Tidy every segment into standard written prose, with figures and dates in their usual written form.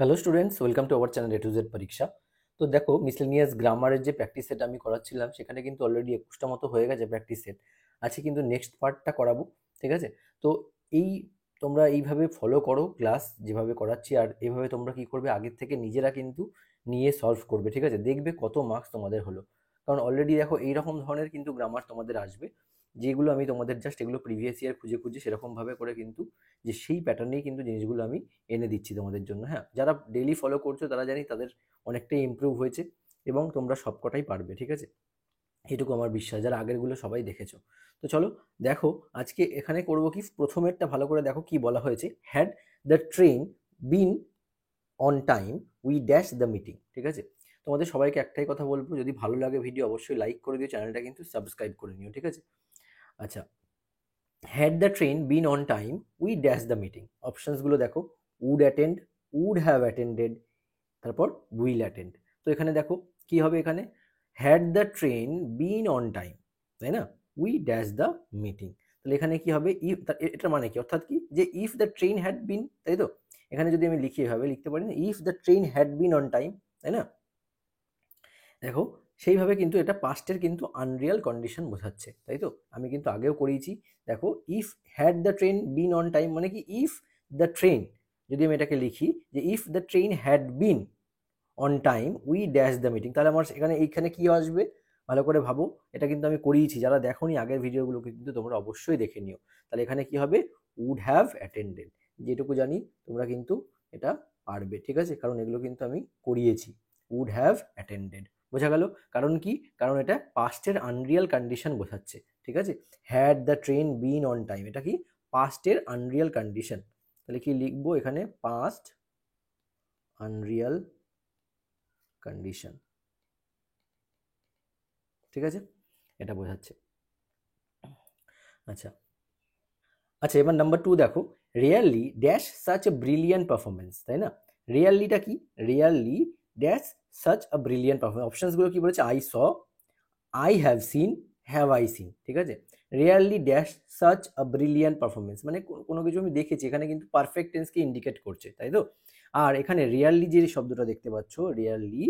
Hello students, welcome to our channel A to Z পরীক্ষা। তো দেখো, মিসলেনিয়াস গ্রামারের যে প্র্যাকটিস সেট আমি করাচ্ছিলাম সেখানে কিন্তু অলরেডি 21টা মতো হয়ে গেছে প্র্যাকটিস সেট। আছে কিন্তু নেক্সট পার্টটা করাবো, ঠিক আছে? তো এই তোমরা এইভাবে ফলো করো ক্লাস যেভাবে করাচ্ছি, আর এইভাবে তোমরা কি করবে আগের থেকে নিজেরা কিন্তু নিয়ে সলভ করবে, ঠিক আছে? দেখবে কত মার্কস তোমাদের হলো। কারণ অলরেডি দেখো এইরকম ধরনের কিন্তু গ্রামার তোমাদের আসবে, যেগুলো আমি তোমাদের জাস্ট এগুলো প্রিভিয়াস ইয়ার খুঁজে খুঁজে সেরকমভাবে করে কিন্তু যে সেই প্যাটার্নেই কিন্তু জিনিসগুলো আমি এনে দিচ্ছি তোমাদের জন্য। হ্যাঁ, যারা ডেইলি ফলো করছো তারা জানি তাদের অনেকটাই ইমপ্রুভ হয়েছে এবং তোমরা সবকটাই পারবে, ঠিক আছে? এটুকু আমার বিশ্বাস, যারা আগেরগুলো সবাই দেখেছো। তো চলো দেখো, আজকে এখানে করব কি, প্রথমেরটা ভালো করে দেখো কি বলা হয়েছে। Had the train been on time we dash the meeting, ঠিক আছে? তোমাদের সবাইকে একটাই কথা বলবো, যদি ভালো লাগে ভিডিও অবশ্যই লাইক করে দিও, চ্যানেলটা কিন্তু সাবস্ক্রাইব করে নিও, ঠিক আছে? আচ্ছা, had the train been on time we dash the meeting, অপশনসগুলো দেখো। Would attend, would have attended, তারপর উইল অ্যাটেন্ড। তো এখানে দেখো কি হবে, এখানে had the train been on time, তাই না? We dash the meeting. তাহলে এখানে কি হবে, ইফ, এটার মানে কি, অর্থাৎ কি, যে ইফ দ্য ট্রেন হ্যাড বিন, তাই তো? এখানে যদি আমি লিখি এভাবে লিখতে পারি না, if the train had been on time, তাই না? দেখো, সেইভাবে কিন্তু এটা পাস্টের কিন্তু আনরিয়াল কন্ডিশন বোঝাচ্ছে, তাই তো? আমি কিন্তু আগেও করিয়েছি। দেখো, if had the train been on time মানে কি, ইফ দ্য ট্রেন, যদি আমি এটাকে লিখি যে if the train had been on time we dash the meeting, তাহলে আমার এইখানে কি আসবে, ভালো করে ভাবো। এটা কিন্তু আমি করিয়েছি, যারা দেখোনি আগের ভিডিওগুলোকে কিন্তু তোমরা অবশ্যই দেখে নিও। তাহলে এখানে কি হবে, উড হ্যাভ অ্যাটেন্ডেড। যেটুকু জানি তোমরা কিন্তু এটা পারবে, ঠিক আছে? কারণ এগুলো কিন্তু আমি করিয়েছি। উড হ্যাভ অ্যাটেন্ডেড, বোঝা গেল? কারণ কি, কারণ এটা পাস্টের আনরিয়াল কন্ডিশন বোঝাচ্ছে, ঠিক আছে? Had the train been on time, এটা কি পাস্টের আনরিয়াল কন্ডিশন। তাহলে কি লিখবো এখানে, পাস্ট আনরিয়াল কন্ডিশন, ঠিক আছে? এটা বোঝাচ্ছে। আচ্ছা, আচ্ছা, এবার নাম্বার 2 দেখো, rarely dash such a brilliant performance, তাই না? রিয়ারলিটা কি, rarely dash such a brilliant performance, অপশনসগুলো কি বলেছে, I saw, I have seen, have I seen, ঠিক আছে? Rarely dash such a brilliant performance মানে কোনো কিছু আমি দেখেছি, এখানে কিন্তু পারফেক্ট টেন্সকে ইন্ডিকেট করছে, তাই তো? আর এখানে রিয়ারলি যে শব্দটা দেখতে পাচ্ছ, রিয়ারলি,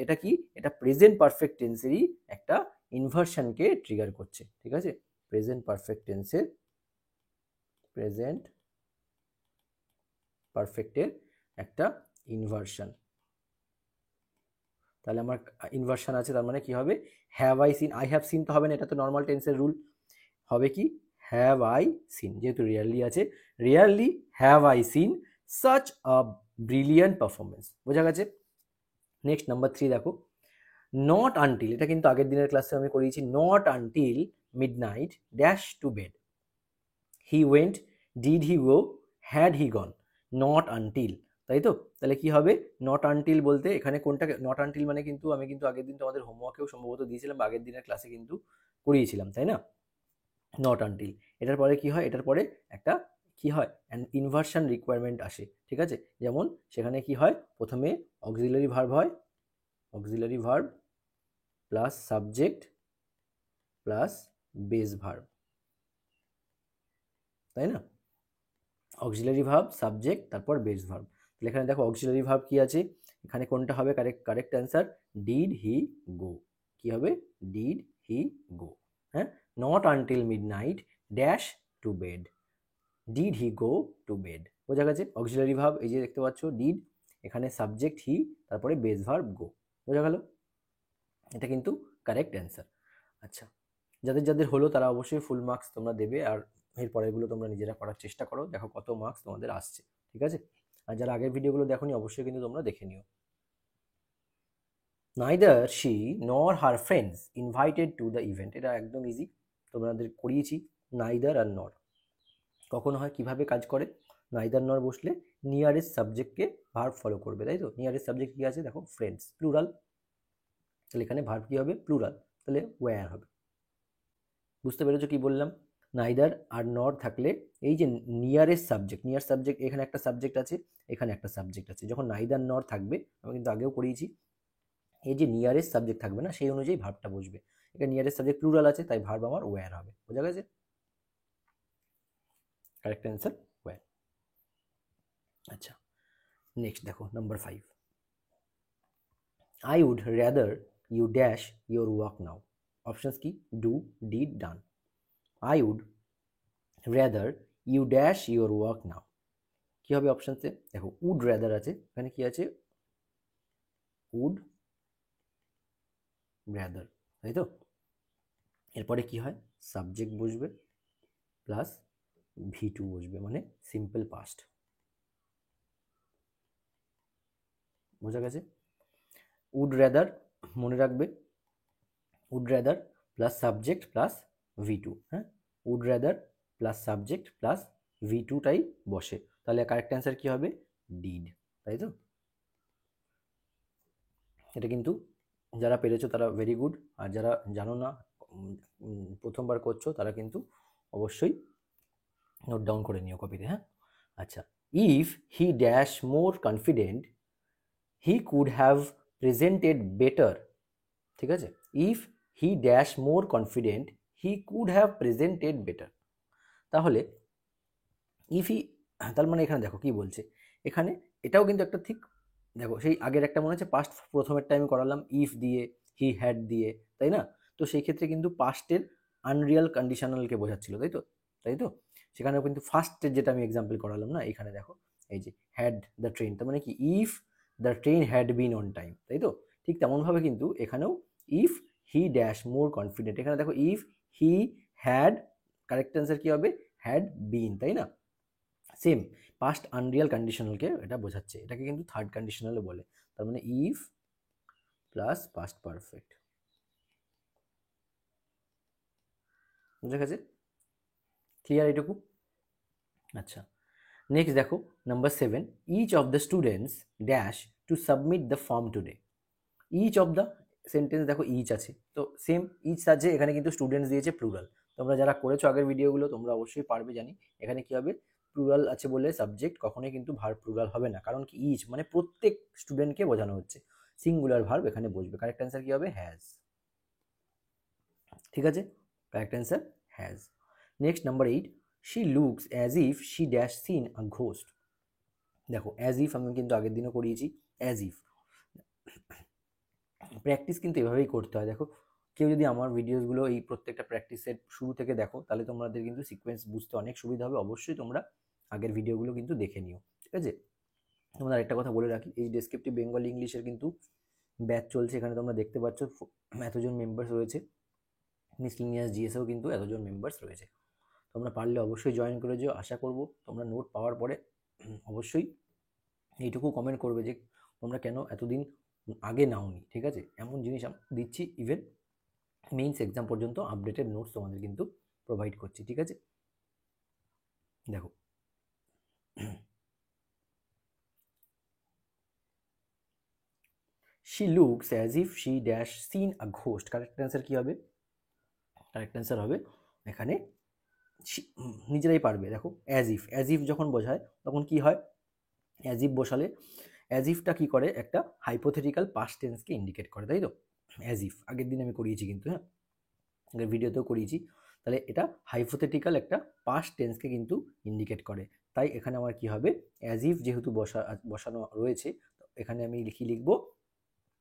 এটা কি, এটা প্রেজেন্ট পারফেক্ট টেন্সেরই একটা ইনভার্সনকে ট্রিগার করছে, ঠিক আছে? প্রেজেন্ট পারফেক্ট টেন্সের, প্রেজেন্ট পারফেক্টের একটা ইনভার্সন। তাহলে আমার ইনভার্সন আছে, তার মানে কি হবে, have I scene, I have scene তো হবে না, এটা তো নর্মাল টেন্সের রুল। হবে কি, হ্যাভ আই সিন, যেহেতু রিয়ারলি আছে, rarely have I seen such a brilliant performance, বোঝা গেছে? নেক্সট নাম্বার 3 দেখো, নট আনটিল, এটা কিন্তু আগের দিনের ক্লাসে আমি করিয়েছি। Not until midnight dash to bed, he went, did he go, had he gone, not until, তাই তো? তাহলে কি হবে, নট আনটিল বলতে এখানে কোনটা, নট আনটিল মানে কিন্তু আমি কিন্তু আগের দিন তোমাদের হোমওয়ার্কেও সম্ভবত দিয়েছিলাম, বা আগের দিনের ক্লাসে কিন্তু করিয়েছিলাম, তাই না? নট আনটিল, এটার পরে কি হয়, এটার পরে একটা কি হয়, ইনভার্সন রিকোয়ারমেন্ট আসে, ঠিক আছে? যেমন সেখানে কি হয়, প্রথমে অক্সিলারি ভার্ব হয়, auxiliary verb plus subject plus base verb, তাই না? অক্সিলারি ভার্ব, সাবজেক্ট, তারপর বেস ভার্ব। তাহলে এখানে দেখো অক্সিলারি ভার্ব কি আছে, এখানে কোনটা হবে correct, correct answer did he go, কি হবে, ডিড হি গো। হ্যাঁ, not until midnight dash to bed, did he go to bed, বোঝা গেছে? অক্সিলারি ভার্ব এই যে দেখতে পাচ্ছ, ডিড, এখানে সাবজেক্ট হি, তারপরে বেস ভার্ব গো, বোঝা গেল? এটা কিন্তু কারেক্ট অ্যান্সার। আচ্ছা, যাদের যাদের হলো তারা অবশ্যই ফুল মার্কস তোমরা দেবে, আর এর পরেরগুলো তোমরা নিজেরা করার চেষ্টা করো, দেখো কত মার্কস তোমাদের আসছে, ঠিক আছে? আর যারা আগের ভিডিওগুলো দেখোনি অবশ্যই কিন্তু তোমরা দেখে নিও। Neither she nor her friends invited to the event, এটা একদম ইজি, তোমাদের করিয়েছি। নাইদার আর নর কখন হয়, কিভাবে কাজ করে, নাইদার নর বসলে নিয়ারেস্ট সাবজেক্টকে ভার্ব ফলো করবে, তাই তো? নিয়ারেস্ট সাবজেক্ট কি আছে দেখো, ফ্রেন্ডস, প্লুরাল, তাহলে এখানে ভার্ব কি হবে, প্লুরাল, তাহলে ওয়্যার হবে। বুঝতে পেরেছো কি বললাম? নাইদার আর নর থাকলে এই যে নিয়ারেস্ট সাবজেক্ট, নিয়ার সাবজেক্ট, এখানে একটা সাবজেক্ট আছে, এখানে একটা সাবজেক্ট আছে, যখন নাইদার নর থাকবে, আমি কিন্তু আগেও করিয়েছি, এই যে নিয়ারেস্ট সাবজেক্ট থাকবে না, সেই অনুযায়ী ভার্বটা বসবে। এখানে নিয়ারেস্ট সাবজেক্ট প্লুরাল আছে, তাই ভার্ব আমার ওয়্যার হবে, বোঝা গেছে? Correct answer were. আচ্ছা, নেক্সট দেখো number 5, I would rather you dash your work now. Options কি? Do, did, done. I would rather you dash your work now. কী হবে অপশানসে? দেখো উড রেদার আছে, এখানে কি আছে? উড রেদার, তাই তো? এরপরে কি হয়? সাবজেক্ট বসবে প্লাস V2 বসবে, মানে সিম্পল পাস্ট। বোঝা গেছে? উড রেদার মনে রাখবে, would rather plus subject plus V2, হ্যাঁ, would rather plus subject plus V2টাই বসে, তাহলে কারেক্ট অ্যান্সার কী হবে? ডিড, তাই তো? এটা কিন্তু যারা পেরেছো তারা ভেরি গুড, আর যারা জানো না, প্রথমবার করছো, তারা কিন্তু অবশ্যই নোট ডাউন করে নিও কপিতে, হ্যাঁ? আচ্ছা, if he dash more confident he could have presented better, ঠিক আছে? If he dash more confident he could have presented better. তাহলে ইফ হি, তার মানে এখানে দেখো কি বলছে, এখানে এটাও কিন্তু একটা ঠিক, দেখো সেই আগের একটা মনে হচ্ছে পাস্ট, প্রথমের টাইমে করালাম ইফ দিয়ে, হি হ্যাড দিয়ে, তাই না? তো সেই ক্ষেত্রে কিন্তু পাস্টের আনরিয়াল কন্ডিশনালকে বোঝাচ্ছিল, তাই তো? তাই তো? সেখানেও কিন্তু ফার্স্টের যেটা আমি এক্সাম্পল করালাম না, এখানে দেখো এই যে হ্যাড দ্য ট্রেন, তার মানে কি? If the train had been on time, তাই তো? ঠিক তেমনভাবে কিন্তু এখানেও if he dash more confident, এখানে দেখো if he had, correct answer কী হবে? হ্যাড বিন, তাই না? সেম পাস্ট আনরিয়াল কন্ডিশনালকে এটা বোঝাচ্ছে, এটাকে কিন্তু থার্ড কন্ডিশনালও বলে, তার মানে ইফ প্লাস পাস্ট পারফেক্ট। বুঝা গেছে? ক্লিয়ার এটুকু? আচ্ছা, নেক্সট দেখো number 7, each of the students dash to submit the form today. Each of the, sentence দেখো ইচ আছে, তো সেম ইচ আছে, এখানে কিন্তু স্টুডেন্টস দিয়েছে প্লুরাল। তোমরা যারা করেছো আগের ভিডিওগুলো তোমরা অবশ্যই পারবে জানি। এখানে কি হবে? প্লুরাল আছে বলে সাবজেক্ট কখনোই কিন্তু ভার্ব প্লুরাল হবে না, কারণ কি? ইচ মানে প্রত্যেক স্টুডেন্টকে বোঝানো হচ্ছে, সিঙ্গুলার ভার্ব এখানে বসবে। কারেক্ট অ্যান্সার কি হবে? হ্যাজ। ঠিক আছে, correct answer has. Next number 8, she looks as if she dash seen a ghost. দেখো অ্যাজ ইফ আমি কিন্তু আগের দিনও করিয়েছি, অ্যাজ ইফ প্র্যাকটিস কিন্তু এভাবেই করতে হয়। দেখো কেউ যদি আমার ভিডিওসগুলো এই প্রত্যেকটা প্র্যাকটিসের শুরু থেকে দেখো, তাহলে তোমাদের কিন্তু সিকোয়েন্স বুঝতে অনেক সুবিধা হবে। অবশ্যই তোমরা আগের ভিডিওগুলো কিন্তু দেখে নিও, ঠিক আছে? তোমাদের একটা কথা বলে রাখি, এই ডেসক্রিপটিভ বেঙ্গলি ইংলিশের কিন্তু ব্যাচ চলছে, এখানে তোমরা দেখতে পাচ্ছ এতজন মেম্বার্স রয়েছে। মিসলিনিয়াস জিএসেও কিন্তু এতজন মেম্বার্স রয়েছে। তোমরা পারলে অবশ্যই জয়েন করে যেও। আশা করব তোমরা নোট পাওয়ার পরে অবশ্যই এইটুকু কমেন্ট করবে যে তোমরা কেন এতদিন আগে নাওনি, ঠিক আছে? এমন জিনিস দিচ্ছি, ইভেন মেইনস এক্সাম পর্যন্ত আপডেটেড নোটস তোমাদের কিন্তু প্রোভাইড করছি, ঠিক আছে? দেখো she looks as if she dash seen a ghost, correct answer কী হবে? কারেক্ট অ্যান্সার হবে এখানে নিজেরাই পারবে। দেখো অ্যাজ ইফ যখন বোঝায় তখন কি হয়? অ্যাজ ইফ বসালে অ্যাজ ইফটা কী করে? একটা হাইপোথেটিক্যাল পাস্ট টেন্সকে ইন্ডিকেট করে, তাই তো? অ্যাজ ইফ আগের দিন আমি করিয়েছি কিন্তু, হ্যাঁ, আগের ভিডিওতেও করিয়েছি। তাহলে এটা হাইপোথেটিক্যাল একটা পাস্ট টেন্সকে কিন্তু ইন্ডিকেট করে। তাই এখানে আমার কি হবে? অ্যাজ ইফ যেহেতু বসানো রয়েছে, এখানে আমি লিখবো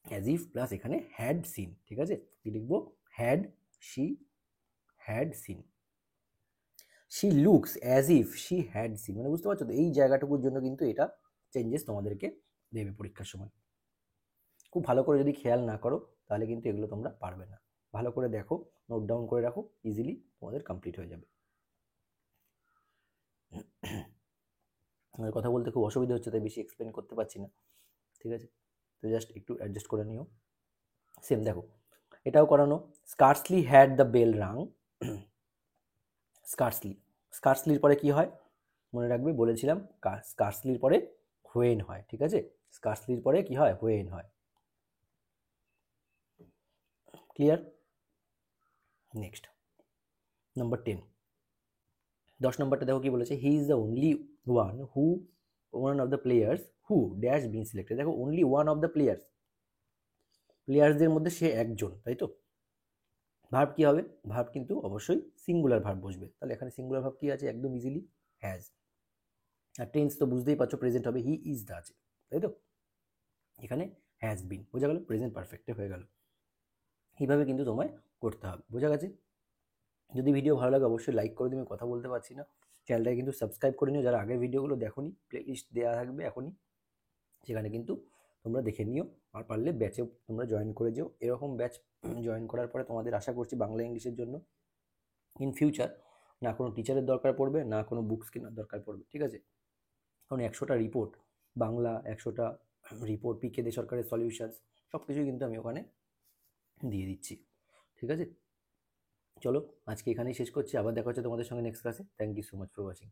অ্যাজ ইফ প্লাস এখানে হ্যাড সিন, ঠিক আছে? কি লিখবো? Had, she had seen. She looks as if she had seen, মানে বুঝতে পারছো তো? এই জায়গাটুকুর জন্য কিন্তু এটা চেঞ্জেস তোমাদেরকে দেবে পরীক্ষার সময়। খুব ভালো করে যদি খেয়াল না করো তাহলে কিন্তু এগুলো তোমরা পারবে না। ভালো করে দেখো, নোট ডাউন করে রাখো, ইজিলি তোমাদের কমপ্লিট হয়ে যাবে। আমার কথা বলতে খুব অসুবিধা হচ্ছে, তাই বেশি এক্সপ্লেন করতে পারছি না, ঠিক আছে? তো জাস্ট একটু অ্যাডজাস্ট করে নিও। সেম দেখো এটাও করানো, scarcely had the bell rang. Scarcely, স্কার্সলির পরে কি হয় মনে রাখবে? বলেছিলাম স্কার্সলির পরে হোয়েন হয়, ঠিক আছে? স্কার্সলির পরে কি হয়? হোয়েন হয়। ক্লিয়ার? নেক্সট নাম্বার 10, 10 নম্বরটা দেখো কি বলেছে? He is the only one of the players who dash been selected. দেখো অনলি ওয়ান অফ দ্য প্লেয়ার্সদের মধ্যে সে একজন, তাই তো? ভার্ব কি হবে? ভার্ব কিন্তু অবশ্যই সিঙ্গুলার ভার্ব বসবে। তাহলে এখানে সিঙ্গুলার ভার্ব কি আছে? একদম ইজিলি হ্যাজ। আর টেন্স তো বুঝতেই পারছো, প্রেজেন্ট হবে, হি ইজ দ্য আছে। তাই তো? এখানে হ্যাজ বিন বোঝা গেল, প্রেজেন্ট পারফেক্টে হয়ে গেল। এইভাবে কিন্তু তোমায় করতে হবে, বোঝা গেছে? যদি ভিডিও ভালো লাগে অবশ্যই লাইক করে দিবে, কথা বলতে পারছি না। চ্যানেলটাকে কিন্তু সাবস্ক্রাইব করে নিও, যারা আগের ভিডিওগুলো দেখোনি প্লে লিস্ট দেওয়া থাকবে এখনই, সেখানে কিন্তু তোমরা দেখে নিও। আর পারলে ব্যাচে তোমরা জয়েন করে যেও। এরকম ব্যাচ জয়েন করার পরে তোমাদের আশা করছি বাংলা ইংলিশের জন্য ইন ফিউচার না কোনো টিচারের দরকার পড়বে, না কোনো বুকস কেনার দরকার পড়বে, ঠিক আছে? কারণ 100টা রিপোর্ট বাংলা, 100টা রিপোর্ট পিকে দে সরকারের সলিউশনস, সব কিছুই কিন্তু আমি ওখানে দিয়ে দিচ্ছি, ঠিক আছে? চলো আজকে এখানেই শেষ করছি, আবার দেখা হচ্ছে তোমাদের সঙ্গে নেক্সট ক্লাসে। Thank you so much for watching.